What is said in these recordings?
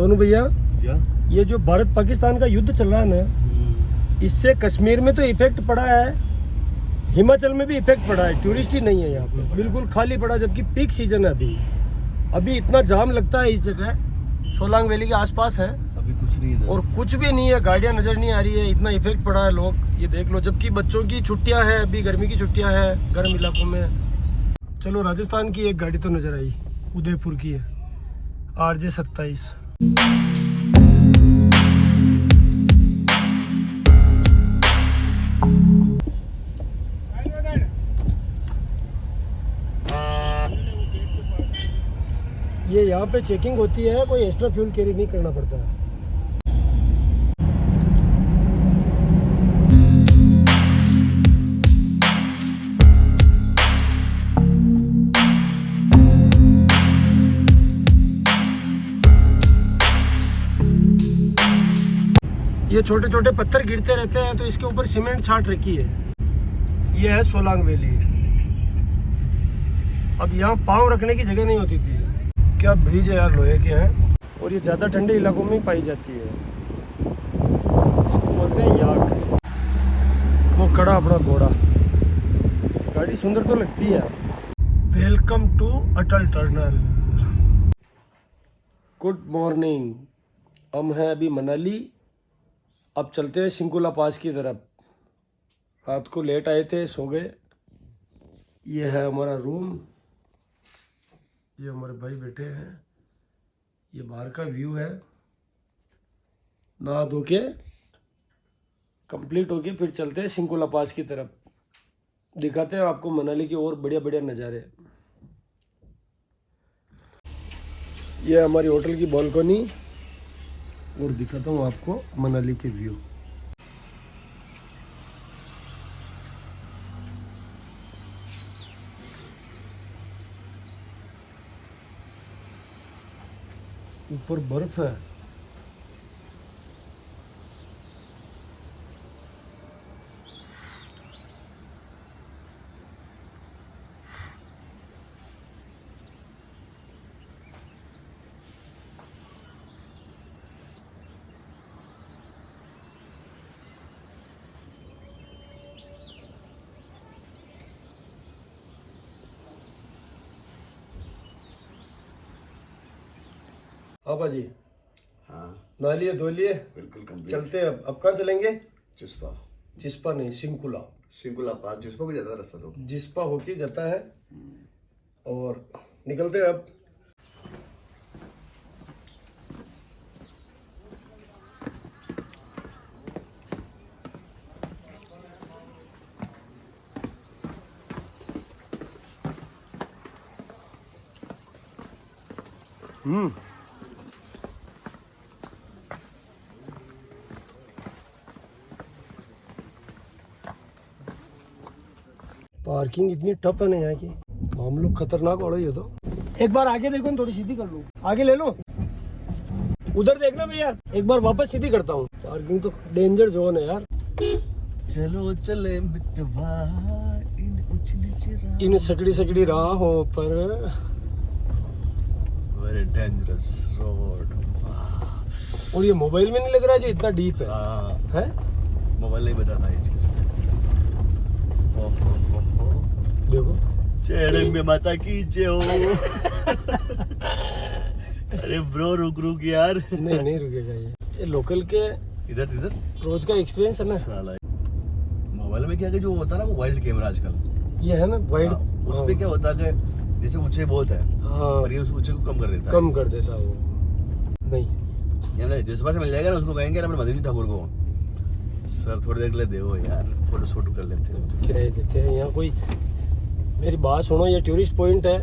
सोनू भैया, क्या ये जो भारत पाकिस्तान का युद्ध चल रहा है ना, इससे कश्मीर में तो इफेक्ट पड़ा है, हिमाचल में भी इफेक्ट पड़ा है। टूरिस्ट ही नहीं है यहाँ पे, बिल्कुल खाली पड़ा, जबकि पीक सीजन है अभी इतना जाम लगता है इस जगह, सोलांग वैली के आसपास है। अभी कुछ नहीं है और कुछ भी नहीं है, गाड़ियाँ नज़र नहीं आ रही है, इतना इफेक्ट पड़ा है। लोग ये देख लो, जबकि बच्चों की छुट्टियाँ हैं, अभी गर्मी की छुट्टियाँ हैं गर्म इलाकों में। चलो, राजस्थान की एक गाड़ी तो नज़र आई, उदयपुर की है, RJ 27। ये यहाँ पे चेकिंग होती है, कोई एक्स्ट्रा फ्यूल कैरी नहीं करना पड़ता है। ये छोटे छोटे पत्थर गिरते रहते हैं, तो इसके ऊपर सीमेंट छाट रखी है। ये है सोलांग वैली। अब यहाँ पाँव रखने की जगह नहीं होती थी। क्या ब्रिज है यार, लोहे के हैं, और ये ज़्यादा ठंडे इलाकों में ही पाई जाती है। इसको बोलते हैं याक। वो खड़ा अपना घोड़ा, गाड़ी सुंदर तो लगती है। Welcome to Atal tunnel. Good morning, हम हैं अभी मनाली। अब चलते हैं सिंकुला पास की तरफ। रात को लेट आए थे, सो गए। ये है हमारा रूम, ये हमारे भाई बैठे हैं, ये बाहर का व्यू है। नहा धो के कंप्लीट होके फिर चलते हैं सिंकुला पास की तरफ, दिखाते हैं आपको मनाली के और बढ़िया बढ़िया नज़ारे। ये हमारी होटल की बालकनी, और दिखाता हूँ आपको मनाली के व्यू। ऊपर बर्फ है। हाँ बाजी, हाँ नहा लिए धो लिए, बिल्कुल कंप्लीट। चलते हैं। अब कहाँ चलेंगे? जिस्पा। जिस्पा नहीं, सिंकुला। सिंकुला पास जिस्पा को जाता रास्ता तो जिस्पा होके जाता है, और निकलते हैं अब। पार्किंग इतनी टफ है ना यहाँ की, हम लोग खतरनाक हो रही है। तो एक बार आगे देखो, थोड़ी सीधी कर लो, आगे ले लो, उधर देखना भैया। एक बार वापस सीधी करता हूँ। पार्किंग तो डेंजर जोन है यार। चलो चले मितवा इन सकड़ी सकड़ी राहों पर। Very dangerous road. और ये मोबाइल में नहीं लग रहा है जो इतना डीप है, हाँ है? मोबाइल नहीं बताना ये चीज। देखो, चरण में माता की जय हो। अरे ब्रो रुक यार। नहीं रुकेगा ये लोकल के इधर इधर रोज का एक्सपीरियंस है ना। साला मोबाइल में क्या कि जो होता है ना वो वाइल्ड कैमरा आजकल ये है ना वाइड, उस पे क्या होता है कि जैसे ऊंचे बहुत है, हाँ, पर ये उस ऊंचे को कम कर देता है। कम कर देता वो। नहीं, यार जिस बार से मिल जाएगा ना उसको कहेंगे अपने मदनी ठाकुर को, सर थोड़ी देर के लिए देवो यार, फोटो शूट कर लेते हैं। तो किराए देते हैं यहाँ। कोई मेरी बात सुनो, ये टूरिस्ट पॉइंट है,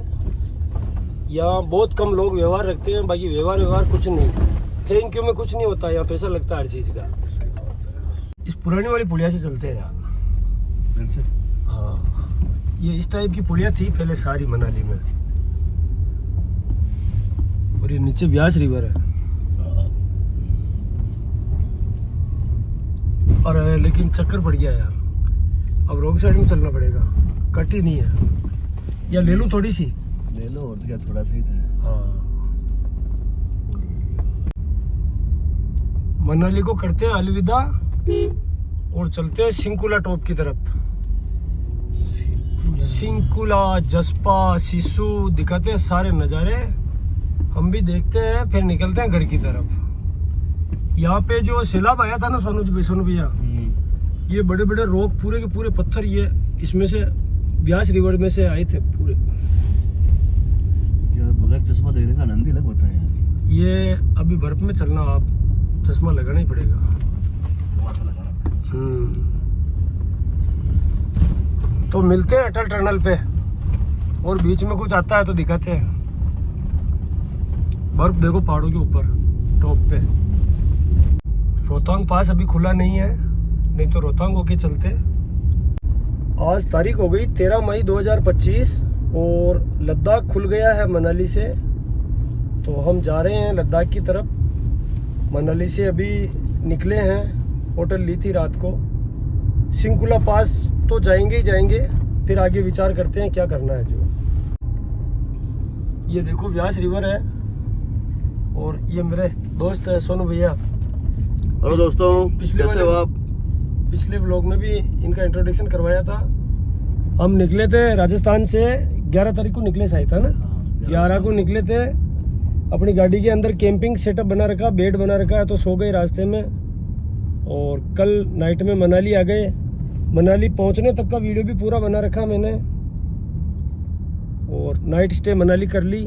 यहाँ बहुत कम लोग व्यवहार रखते हैं, बाकी व्यवहार कुछ नहीं। थैंक यू में कुछ नहीं होता, यहाँ पैसा लगता है हर चीज़ का। इस पुरानी वाली पुलिया से चलते हैं यार फिर से। हाँ, ये इस टाइप की पुलिया थी पहले सारी मनाली में, और ये नीचे व्यास रिवर है। और लेकिन चक्कर पड़ गया यार, अब रॉन्ग साइड में चलना पड़ेगा, कट ही नहीं है। या ले लूँ थोड़ी सी? ले लो, और क्या थोड़ा सा ही था। हाँ, मनाली को करते हैं अलविदा और चलते हैं सिंकुला टॉप की तरफ। सिंकुला, जस्पा, सिसु दिखाते हैं सारे नज़ारे, हम भी देखते हैं, फिर निकलते हैं घर की तरफ। यहाँ पे जो सैलाब आया था ना सोनू भैया, ये बड़े बड़े रॉक पूरे के पूरे पत्थर, ये इसमें से व्यास रिवर में से आए थे पूरे। यार बगैर चश्मा देखने का आनंद ही अलग होता है यार। ये अभी बर्फ में चलना, आप चश्मा लगाना ही पड़ेगा। माथा लगाना पड़ेगा। तो मिलते हैं अटल टनल पे, और बीच में कुछ आता है तो दिखाते हैं। बर्फ देखो पहाड़ों के ऊपर टॉप पे। रोहतांग पास अभी खुला नहीं है, नहीं तो रोहतांग होके चलते। आज तारीख हो गई 13 मई 2025 और लद्दाख खुल गया है मनाली से। तो हम जा रहे हैं लद्दाख की तरफ। मनाली से अभी निकले हैं, होटल ली थी रात को। सिंकुला पास तो जाएंगे ही जाएंगे, फिर आगे विचार करते हैं क्या करना है। जो ये देखो व्यास रिवर है, और ये मेरे दोस्त है सोनू भैया। हेलो दोस्तों, कैसे हो आप? पिछले व्लॉग में भी इनका इंट्रोडक्शन करवाया था। हम निकले थे राजस्थान से, 11 तारीख को निकले शायद था ना, 11 को निकले थे। अपनी गाड़ी के अंदर कैंपिंग सेटअप बना रखा, बेड बना रखा है, तो सो गए रास्ते में। और कल नाइट में मनाली आ गए। मनाली पहुंचने तक का वीडियो भी पूरा बना रखा मैंने, और नाइट स्टे मनाली कर ली।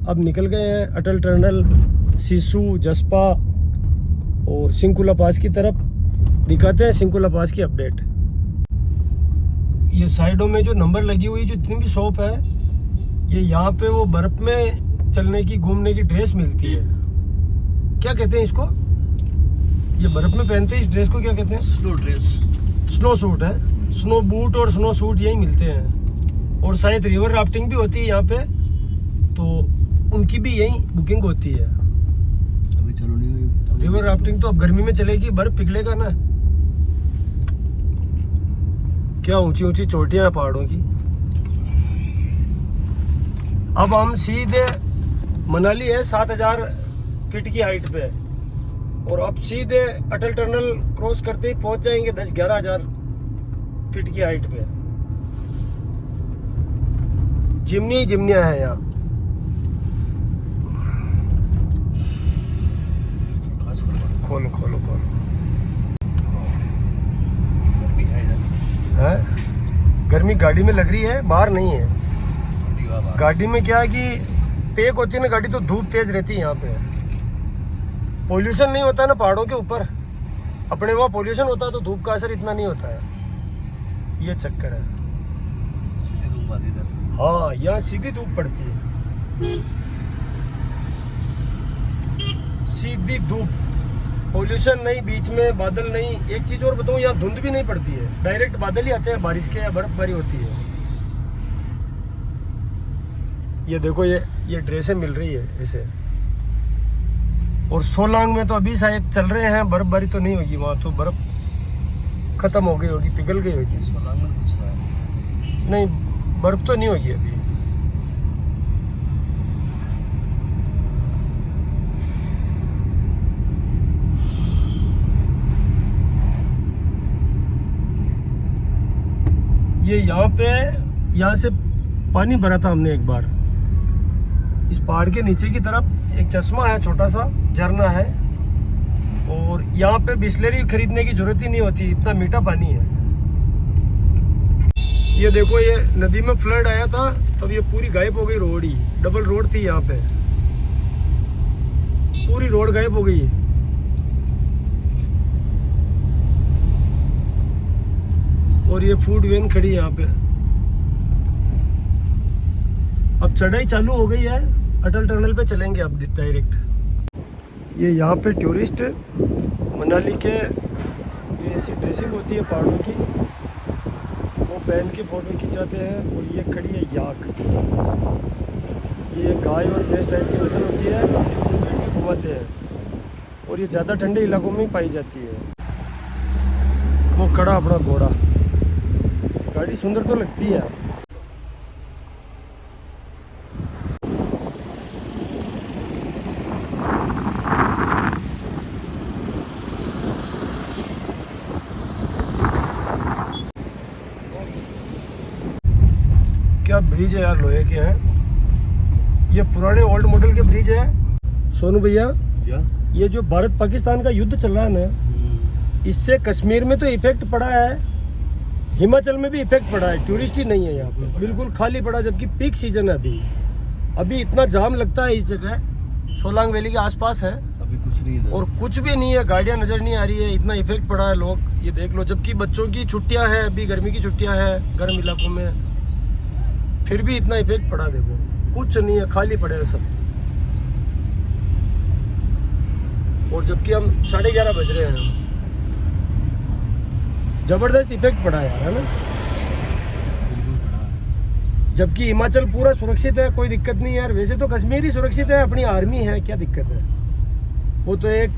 अब निकल गए हैं अटल टनल, सिसु, जस्पा और सिंकुला पास की तरफ। दिखाते हैं सिंकुला पास की अपडेट। ये साइडों में जो नंबर लगी हुई, जो जितनी भी शॉप है, ये यहाँ पे वो बर्फ़ में चलने की, घूमने की ड्रेस मिलती है। क्या कहते हैं इसको? ये बर्फ़ में पहनते हैं इस ड्रेस को, क्या कहते हैं? स्नो ड्रेस, स्नो सूट है। स्नो बूट और स्नो सूट यही मिलते हैं। और शायद रिवर राफ्टिंग भी होती है यहाँ पे, तो उनकी भी यही बुकिंग होती है। अभी चलो नहीं, रिवर राफ्टिंग तो अब गर्मी में चलेगी, बर्फ पिघलेगा ना। क्या ऊंची ऊंची चोटियां हैं पहाड़ों की। अब हम सीधे, मनाली है 7000 फीट की हाइट पे, और अब सीधे अटल टनल क्रॉस करते ही पहुंच जाएंगे 10-11 हजार फीट की हाइट पे। जिमनी जिमनिया है यहाँ। खोलो खोलो खोलो। गर्मी है इधर, है गर्मी गाड़ी में लग रही है, बाहर नहीं है। ठंडी हवा बाहर। गाड़ी में क्या है कि पैक होती है ना गाड़ी, तो धूप तेज रहती है यहाँ पे। पोल्यूशन नहीं होता ना पहाड़ों के ऊपर, अपने वहाँ पोल्यूशन होता है तो धूप का असर इतना नहीं होता है। ये चक्कर है। सीधी धूप आती है इधर। हाँ, यहाँ सीधी धूप पड़ती है, सीधी धूप, पोल्यूशन नहीं, बीच में बादल नहीं। एक चीज और बताऊँ, यहाँ धुंध भी नहीं पड़ती है, डायरेक्ट बादल ही आते हैं बारिश के या बर्फबारी होती है। ये देखो, ये ड्रेसें मिल रही है ऐसे। और सोलांग में तो अभी शायद चल रहे हैं, बर्फबारी तो नहीं होगी वहाँ, तो बर्फ खत्म हो गई होगी, पिघल गई होगी। सोलांग में कुछ है नहीं, बर्फ तो नहीं होगी अभी। ये यहाँ से पानी भरा था हमने एक बार। इस पहाड़ के नीचे की तरफ एक चश्मा है, छोटा सा झरना है, और यहाँ पे बिस्लेरी खरीदने की जरूरत ही नहीं होती, इतना मीठा पानी है। ये देखो, ये नदी में फ्लड आया था तब ये पूरी गायब हो गई रोड ही। डबल रोड थी यहाँ पे, पूरी रोड गायब हो गई। और ये फूड वैन खड़ी है यहाँ पे। अब चढ़ाई चालू हो गई है, अटल टनल पे चलेंगे अब डायरेक्ट। ये यहाँ पे टूरिस्ट मनाली के जो ऐसी ड्रेसिंग होती है पहाड़ों की, वो पहन के फोटो खिंचाते हैं। और ये खड़ी है याक, ये गाय और भैंस टाइप की नस्ल होती है, इसे बैठ के घुमाते हैं। और ये ज़्यादा ठंडे इलाकों में ही पाई जाती है। वो खड़ा अपना घोड़ा, गाड़ी सुंदर तो लगती है। ब्रिज है यार, लोहे के हैं। ये पुराने ओल्ड मॉडल के ब्रिज है। सोनू भैया, क्या ये जो भारत पाकिस्तान का युद्ध चल रहा है ना, इससे कश्मीर में तो इफेक्ट पड़ा है, हिमाचल में भी इफेक्ट पड़ा है। टूरिस्ट ही नहीं है यहाँ पे, बिल्कुल खाली पड़ा, जबकि पीक सीजन है अभी इतना जाम लगता है इस जगह। सोलांग वैली के आसपास है, अभी कुछ नहीं इधर। और कुछ भी नहीं है, गाड़ियाँ नज़र नहीं आ रही है, इतना इफेक्ट पड़ा है। लोग ये देख लो, जबकि बच्चों की छुट्टियां हैं, अभी गर्मी की छुट्टियां हैं गर्म इलाकों में, फिर भी इतना इफेक्ट पड़ा। देखो कुछ नहीं है, खाली पड़े हैं सब। और जबकि हम 11:30 बज रहे हैं, जबरदस्त इफेक्ट पड़ा है यार, है ना। जबकि हिमाचल पूरा सुरक्षित है, कोई दिक्कत नहीं है यार। वैसे तो कश्मीर ही सुरक्षित है, अपनी आर्मी है, क्या दिक्कत है। वो तो एक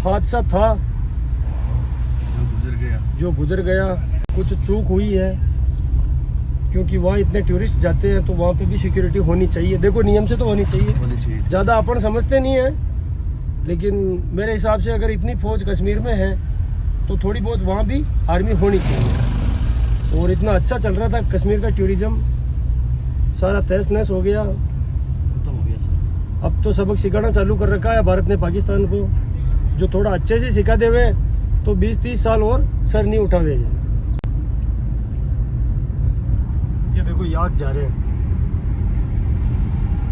हादसा था जो गुजर गया, कुछ चूक हुई है, क्योंकि वहाँ इतने टूरिस्ट जाते हैं तो वहाँ पे भी सिक्योरिटी होनी चाहिए। देखो नियम से तो होनी चाहिए। ज़्यादा अपन समझते नहीं है, लेकिन मेरे हिसाब से अगर इतनी फौज कश्मीर में है तो थोड़ी बहुत वहाँ भी आर्मी होनी चाहिए। और इतना अच्छा चल रहा था कश्मीर का टूरिज्म, सारा तहस नहस हो गया, खत्म हो गया सब। अब तो सबक सिखाना चालू कर रखा है भारत ने पाकिस्तान को। जो थोड़ा अच्छे से सिखा दे हुए तो 20-30 साल और सर नहीं उठा दे। ये देखो याद जा रहे हैं।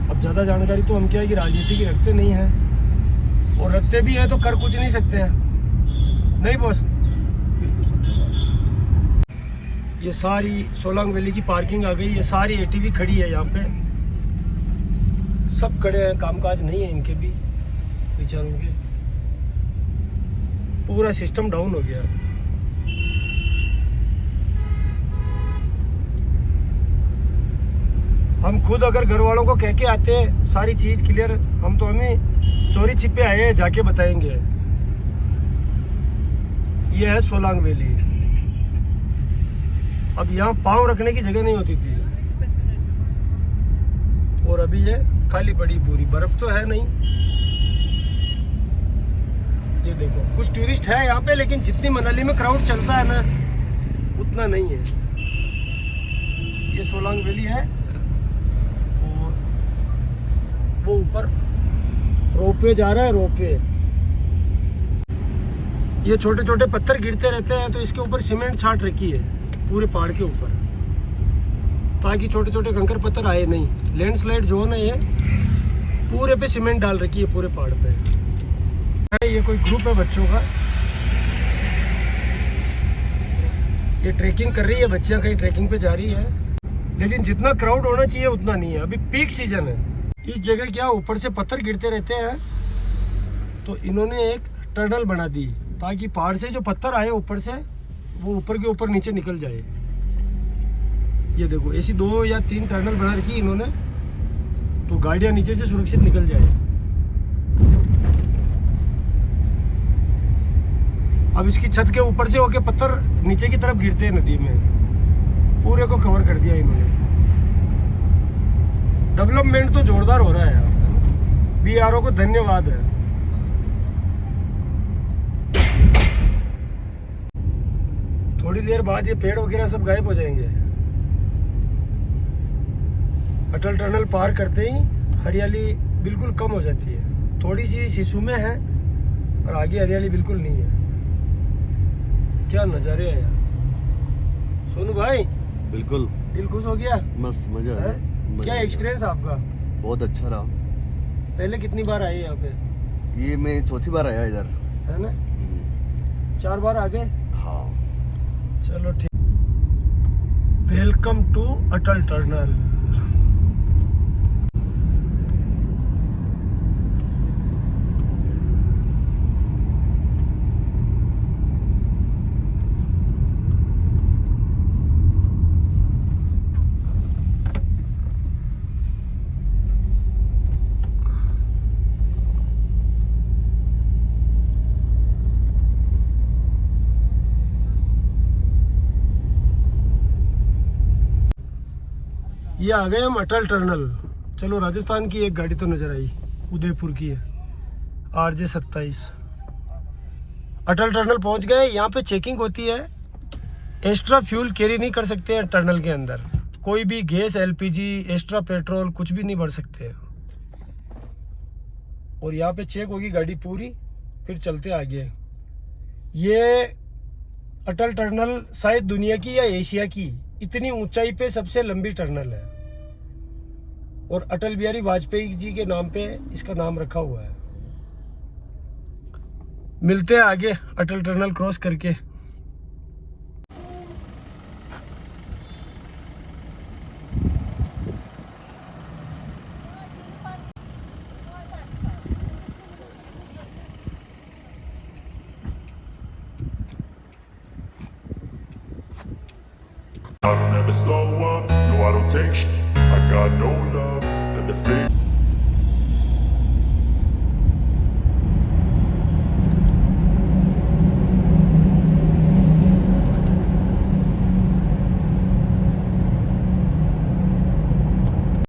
अब ज़्यादा जानकारी तो हम क्या है कि राजनीति की रखते नहीं हैं, और रखते भी हैं तो कर कुछ नहीं सकते हैं, नहीं बॉस। बिल्कुल सत्य बात। ये सारी सोलांग वैली की पार्किंग आ गई, ये सारी एटीवी खड़ी है यहाँ पे, सब खड़े हैं, कामकाज नहीं है इनके भी बेचारों के, पूरा सिस्टम डाउन हो गया। हम खुद अगर घर वालों को कह के आते हैं सारी चीज क्लियर, हम तो हमें चोरी छिपे आए हैं, जाके बताएंगे। ये है सोलांग वैली। अब यहाँ पाँव रखने की जगह नहीं होती थी, और अभी ये खाली पड़ी पूरी, बर्फ तो है नहीं। ये देखो कुछ टूरिस्ट है यहाँ पे, लेकिन जितनी मनाली में क्राउड चलता है ना उतना नहीं है। ये सोलांग वैली है, और वो ऊपर रोपवे जा रहा है, रोपवे। ये छोटे छोटे पत्थर गिरते रहते हैं, तो इसके ऊपर सीमेंट छाट रखी है पूरे पहाड़ के ऊपर, ताकि छोटे छोटे कंकर पत्थर आए नहीं। लैंडस्लाइड जोन है ये, पूरे पे सीमेंट डाल रखी है पूरे पहाड़ पे। ये कोई ग्रुप है बच्चों का, ये ट्रैकिंग कर रही है, बच्चियां कहीं ट्रैकिंग पे जा रही है, लेकिन जितना क्राउड होना चाहिए उतना नहीं है। अभी पीक सीजन है, इस जगह क्या ऊपर से पत्थर गिरते रहते हैं, तो इन्होंने एक टनल बना दी ताकि पहाड़ से जो पत्थर आए ऊपर से वो ऊपर के ऊपर नीचे निकल जाए। ये देखो ऐसी 2 या 3 टनल बना रखी इन्होंने, तो गाड़ियां नीचे से सुरक्षित निकल जाए। अब इसकी छत के ऊपर से होके पत्थर नीचे की तरफ गिरते हैं नदी में, पूरे को कवर कर दिया इन्होंने। डेवलपमेंट तो जोरदार हो रहा है यार, बीआरओ को धन्यवाद है। थोड़ी देर बाद ये पेड़ वगैरह सब गायब हो जाएंगे। अटल टनल पार करते ही हरियाली बिल्कुल कम हो जाती है, थोड़ी सी सिसु में है और आगे हरियाली बिल्कुल नहीं है। क्या नज़ारे है यार सोनू भाई, बिल्कुल दिल खुश हो गया। मस्त, मजा आया। क्या एक्सपीरियंस आपका? बहुत अच्छा रहा। पहले कितनी बार आए यहाँ पे? ये मैं चौथी बार आया इधर, है ना? 4 बार आ गए। हाँ चलो ठीक। Welcome to Atal tunnel. ये आ गए हम अटल टनल। चलो राजस्थान की एक गाड़ी तो नज़र आई, उदयपुर की है, RJ27। अटल टनल पहुंच गए। यहाँ पे चेकिंग होती है, एक्स्ट्रा फ्यूल कैरी नहीं कर सकते हैं टनल के अंदर। कोई भी गैस, एलपीजी, एक्स्ट्रा पेट्रोल कुछ भी नहीं भर सकते। और यहाँ पे चेक होगी गाड़ी पूरी, फिर चलते आगे। ये अटल टनल शायद दुनिया की या एशिया की इतनी ऊंचाई पे सबसे लंबी टनल है, और अटल बिहारी वाजपेयी जी के नाम पे इसका नाम रखा हुआ है। मिलते हैं आगे अटल टनल क्रॉस करके। I don't ever slow up, no I don't take sh**. I got no love for the fake.